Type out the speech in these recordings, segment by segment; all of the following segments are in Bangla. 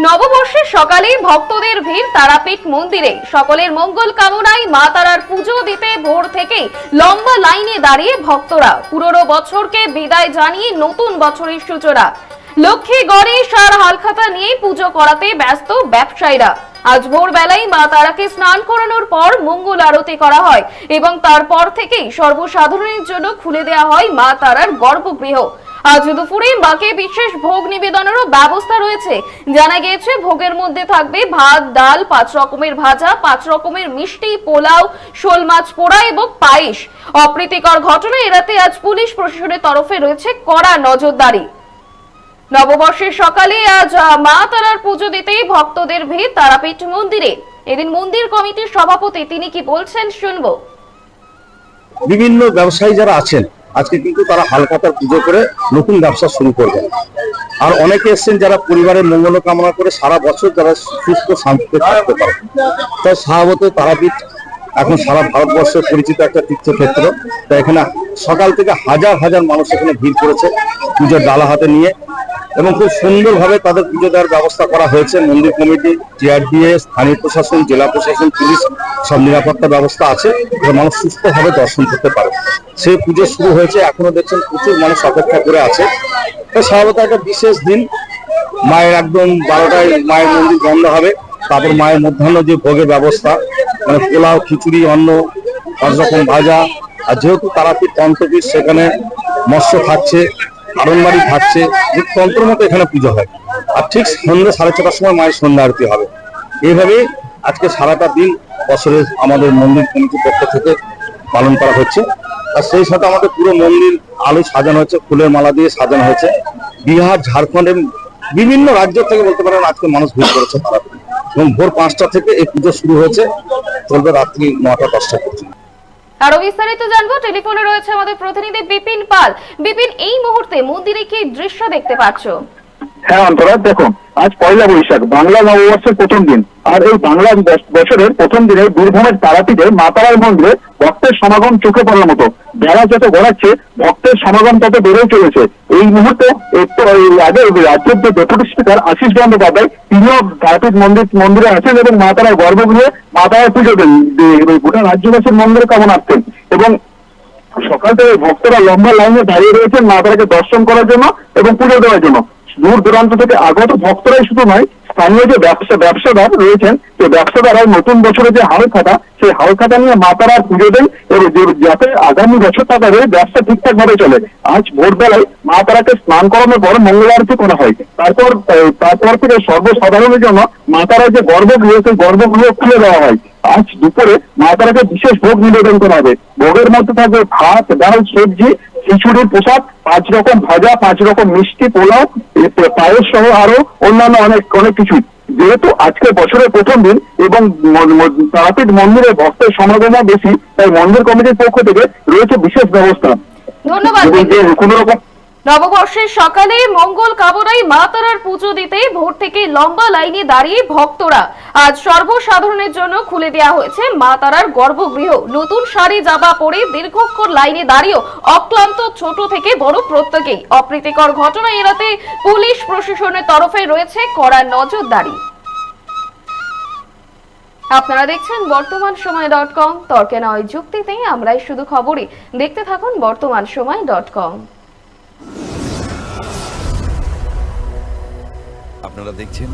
নববর্ষের সকালে ভক্তদের ভিড় তারাপীঠ মন্দিরে। সকলের মঙ্গল কামনায় মা তারার পুজো দিতে ভোর থেকেই লম্বা লাইনে দাঁড়িয়ে ভক্তরা। পুরনো বছরকে বিদায় জানিয়ে নতুন বছরের সূচনা। লক্ষ্মী গণেশ আর হালখাতা নিয়ে পুজো করাতে ব্যস্ত ব্যবসায়ীরা। আজ ভোরবেলায় মা তারাকে স্নান করানোর পর মঙ্গল আরতি করা হয় এবং তারপর থেকেই সর্বসাধারণের জন্য খুলে দেওয়া হয় মা তারার গর্ভগৃহ। আজ দুপুরে মাকে বিশেষ ভোগ নিবেদনেরও ব্যবস্থা রয়েছে। জানা গিয়েছে ভোগের মধ্যে থাকবে ভাত, ডাল, 5 রকমের ভাজা, 5 রকমের মিষ্টি, পোলাও, শোল মাছ পোড়া এবং পায়েস। অপ্রীতিকর ঘটনা এড়াতে আজ পুলিশ প্রশাসনের তরফে রয়েছে কড়া নজরদারি। নববর্ষের সকালে আজ মা তারার পুজো দিতেই ভক্তদের ভিড় তারাপীঠ মন্দিরে। এদিন মন্দির কমিটির সভাপতি তিনি কি বলছেন শুনবো। বিভিন্ন ব্যবসায়ী যারা আছেন আজকে কিন্তু তারা হালখাতার পুজো করে নতুন ব্যবসা শুরু করবেন। আর অনেকে এসছেন যারা পরিবারের মঙ্গল কামনা করে সারা বছর যারা সুস্থ শান্তিতে থাকতে পারে। তাই স্বভাবত তারাপীঠ এখন সারা ভারতবর্ষে পরিচিত একটা তীর্থক্ষেত্র। তাই এখানে সকাল থেকে হাজার হাজার মানুষ এখানে ভিড় করেছে পুজোর ডালা হাতে নিয়ে, এবং খুব সুন্দরভাবে তাদের পুজো দেওয়ার ব্যবস্থা করা হয়েছে। মন্দির কমিটি, টিআরডিএ, স্থানীয় প্রশাসন, জেলা প্রশাসন, পুলিশ সব নিরাপত্তা ব্যবস্থা আছে, মানুষ সুস্থভাবে দর্শন করতে পারে। সেই পুজো শুরু হয়েছে, এখনো দেখছেন প্রচুর মানুষ অপেক্ষা করে আছে। তাই স্বাভাবিক একটা বিশেষ দিন। মায়ের একদম 12টায় মায়ের মন্দির বন্ধ হবে। তারপর মায়ের মধ্যাহ্ন যে ভোগের ব্যবস্থা, মানে পোলাও, খিচুড়ি, অন্ন, 5 রকম ভাজা। আর যেহেতু তারাপীঠ তন্ত্রপীঠ, সেখানে মৎস্য থাকছে, আরণবাড়ি থাকছে, যে তন্ত্র মতো এখানে পুজো হয়। আর ঠিক সন্ধ্যা 6:30টার সময় মায়ের সন্ধ্যা আরতি হবে। এইভাবেই আজকে সারাটা দিন বছরের আমাদের মন্দির কমিটির পক্ষ থেকে পালন করা হচ্ছে। আর সেই সাথে আমাদের পুরো মন্দির আলো সাজানো হয়েছে, ফুলের মালা দিয়ে সাজানো হয়েছে। বিহার, ঝাড়খণ্ডের বিভিন্ন রাজ্য থেকে বলতে পারেন আজকে মানুষ ভিড় করেছে তারাপীঠ। এবং ভোর 5টা থেকে এই পুজো শুরু হয়েছে, চলবে রাত্রি 9টা-10টা পর্যন্ত। আরো বিস্তারিত জানবো, টেলিফোনে রয়েছে আমাদের প্রতিনিধি বিপিন পাল। বিপিন, এই মুহূর্তে মন্দিরে কি দৃশ্য দেখতে পাচ্ছ? হ্যাঁ অন্তরা, দেখো আজ পয়লা বৈশাখ, বাংলা নববর্ষের প্রথম দিন। আর এই বাংলা বছরের প্রথম দিনে বীরভূমের তারাপীঠে মা তারার মন্দিরে ভক্তের সমাগম চোখে পড়ার মতো। বেলা যত গড়াচ্ছে ভক্তের সমাগম তত বেড়েই চলেছে। এই মুহূর্তে একটু আগে রাজ্যের যে ডেপুটি স্পিকার আশিস বন্দ্যোপাধ্যায়, তিনিও তারাপীঠ মন্দিরে আছেন এবং মা তারার গর্ভগৃহে মা তারার পুজো দেন। গোটা রাজ্যবাসীর মন্দিরে কামনার্থেন এবং সকাল থেকে ভক্তরা লম্বা লাইনে দাঁড়িয়ে রয়েছেন মা তারাকে দর্শন করার জন্য এবং পুজো দেওয়ার জন্য। দূর দূরান্ত থেকে আগত ভক্তরাই শুধু নয়, স্থানীয় যে ব্যবসাদার রয়েছেন, সেই ব্যবসাদাররা নতুন বছরে যে হালখাতা, সেই হালখাতা নিয়ে মা তারার পুজো দেন এবং যাতে আগামী বছর তাদের ব্যবসা ঠিকঠাক ভাবে চলে। আজ ভোরবেলায় মা তারাকে স্নান করানোর পর মঙ্গল আরতি করা হয়। তারপর থেকে সর্বসাধারণের জন্য মা তারার যে গর্ভগৃহ, সেই গর্ভগৃহ খুলে দেওয়া হয়। আজ দুপুরে মা তারাকে বিশেষ ভোগ নিবেদন করা হবে। ভোগের মধ্যে থাকবে ভাত, ডাল, সবজি, খিচুড়ির প্রসাদ, 5 রকম ভাজা, 5 রকম মিষ্টি, পোলাও, পায়েস সহ আরো অন্যান্য অনেক কিছু। যেহেতু আজকে বছরের প্রথম দিন এবং তারাপীঠ মন্দিরে ভক্তের সমাগমও বেশি, তাই মন্দির কমিটির পক্ষ থেকে রয়েছে বিশেষ ব্যবস্থা। ধন্যবাদ। কোন রকম নববর্ষের সকালে মঙ্গল কামনায় মা তারার পুজো দিতে ভোর থেকে লম্বা লাইনে দাঁড়িয়ে ভক্তরা। আজ সর্বসাধারণের জন্য খুলে দেওয়া হয়েছে মা তারার গর্ভগৃহ। নতুন শাড়ি জামা পরে দীর্ঘক্ষণ লাইনে দাঁড়িয়েও অক্লান্ত ছোট থেকে বড় প্রত্যেকেই। অপ্রীতিকর ঘটনা এড়াতে পুলিশ প্রশাসনের তরফে রয়েছে কড়া নজরদারি। আপনারা দেখছেন বর্তমানসময়.com। তর্কে নয়, যুক্তিতে আমরাই শুধু খবরে। দেখতে থাকুন বর্তমানসময়.com। আপনারা দেখছেন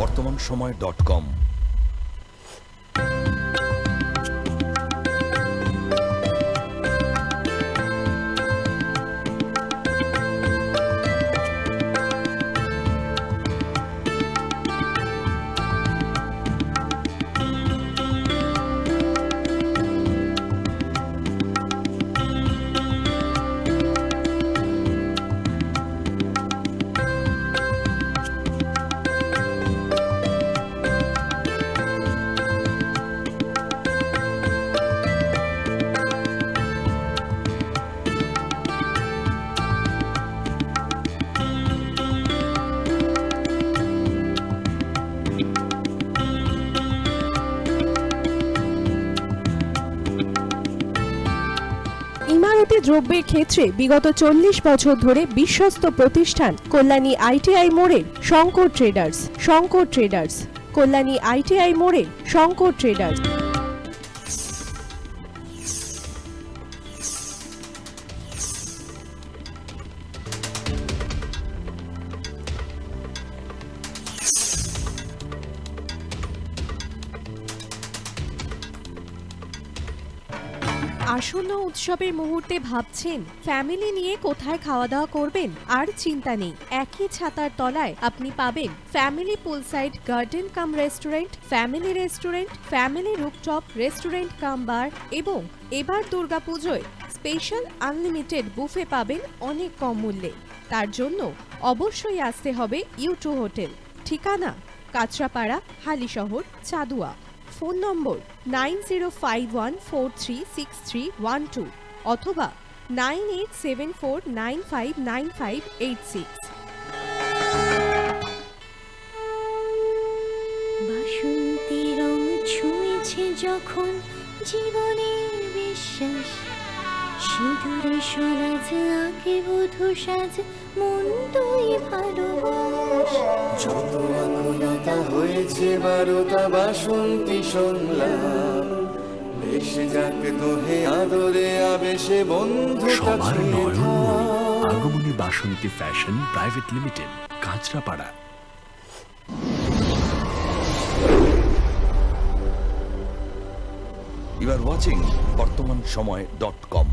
বর্তমানসময়.com। দ্রব্যের ক্ষেত্রে বিগত 40 বছর ধরে বিশ্বস্ত প্রতিষ্ঠান কল্যাণী আইটিআই মোড়ের Shankar traders. Shankar traders, Kalyani ITI মোড়ে শঙ্কর ট্রেডার্স। আসন্ন উৎসবের মুহূর্তে ভাবছেন ফ্যামিলি নিয়ে কোথায় খাওয়া দাওয়া করবেন? আর চিন্তা নেই, একই ছাতার তলায় আপনি পাবেন family poolside garden cum restaurant, family rooftop restaurant cum bar এবং এবার দুর্গাপুজোয় স্পেশাল আনলিমিটেড বুফে পাবেন অনেক কম মূল্যে। তার জন্য অবশ্যই আসতে হবে U2 হোটেল। ঠিকানা কাঁচরাপাড়া, হালিশহর, চাদুয়া। ফোন নম্বর 9051436312 অথবা 9874959586। বাসন্তী রং ছুঁয়েছে যখন জীবনের বিশ্বাস, সিঁদুরে সরাজ আঁকে বধূ সাজ, মন তুই ভালোবাস। যত আকুলতা হয়েছে বারোটা বাসন্তী সংলাপ, ভেসে যাক দোহে আদরে আবেশে বন্ধু সবার নয়নমণি Agamani Basanti fashion private limited, Kanchrapara. You are watching বর্তমান সময়.com